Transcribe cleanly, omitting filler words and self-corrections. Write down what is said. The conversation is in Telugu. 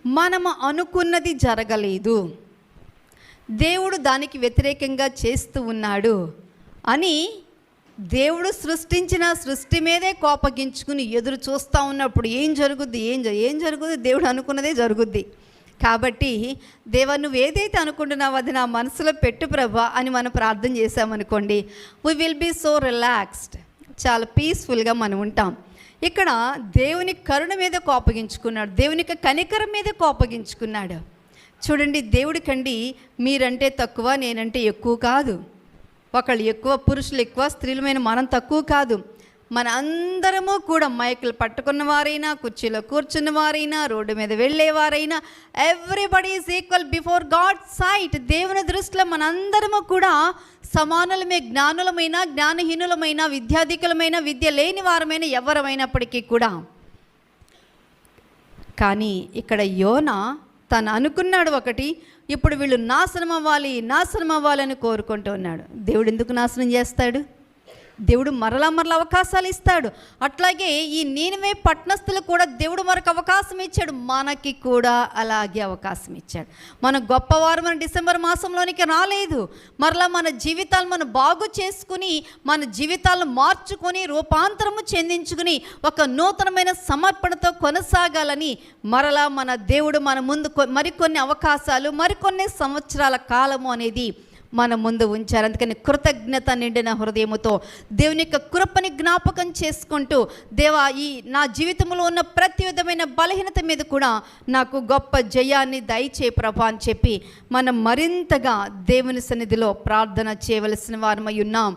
మనము అనుకున్నది జరగలేదు, దేవుడు దానికి వ్యతిరేకంగా చేస్తూ ఉన్నాడు అని దేవుడు సృష్టించిన సృష్టి మీదే కోపగించుకుని ఎదురు చూస్తూ ఉన్నప్పుడు ఏం జరుగుద్ది? ఏం జరుగుద్ది? దేవుడు అనుకున్నదే జరుగుద్ది. కాబట్టి దేవా, నువ్వు ఏదైతే అనుకుంటున్నావో అది నా మనసులో పెట్టు ప్రభా అని మనం ప్రార్థన చేసామనుకోండి, we will be so relaxed, చాలా పీస్ఫుల్గా మనం ఉంటాం. ఇక్కడ దేవుని కరుణ మీద కోపగించుకున్నాడు, దేవుని కనికరం మీద కోపగించుకున్నాడు. చూడండి, దేవుడికండి మీరంటే తక్కువ, నేనంటే ఎక్కువ కాదు. ఒకళ్ళు ఎక్కువ, పురుషులు ఎక్కువ, స్త్రీలమైన మనం తక్కువ కాదు. మన అందరము కూడా మైకులు పట్టుకున్న వారైనా, కుర్చీలో కూర్చున్న వారైనా, రోడ్డు మీద వెళ్ళేవారైనా, everybody is equal before God sight. దేవుని దృష్టిలో మనందరము కూడా సమానులమే. జ్ఞానులమైన, జ్ఞానహీనులమైన, విద్యాధికులమైన, విద్య లేని వారమైన, ఎవరమైనప్పటికీ కూడా. కానీ ఇక్కడ యోనా తను అనుకున్నాడు ఒకటి, ఇప్పుడు వీళ్ళు నాశనం అవ్వాలని కోరుకుంటూ ఉన్నాడు. దేవుడు ఎందుకు నాశనం చేస్తాడు? దేవుడు మరలా అవకాశాలు ఇస్తాడు. అట్లాగే ఈ నీనెవే పట్టణస్థులకు కూడా దేవుడు మరొక అవకాశం ఇచ్చాడు, మనకి కూడా అలాగే అవకాశం ఇచ్చాడు. మన గొప్పవారు మన డిసెంబర్ మాసంలోనికి రాలేదు. మరలా మన జీవితాలు మనం బాగు చేసుకుని, మన జీవితాలను మార్చుకొని, రూపాంతరము చెందించుకుని, ఒక నూతనమైన సమర్పణతో కొనసాగాలని మరలా మన దేవుడు మన ముందు మరికొన్ని అవకాశాలు, మరికొన్ని సంవత్సరాల కాలము అనేది మన ముందు ఉంచారు. అందుకని కృతజ్ఞత నిండిన హృదయముతో దేవుని యొక్క కృపని జ్ఞాపకం చేసుకుంటూ, దేవా, ఈ నా జీవితంలో ఉన్న ప్రతి విధమైన బలహీనత మీద కూడా నాకు గొప్ప జయాన్ని దయచేయి ప్రభా అని చెప్పి మనం మరింతగా దేవుని సన్నిధిలో ప్రార్థన చేయవలసిన వారమై ఉన్నాం.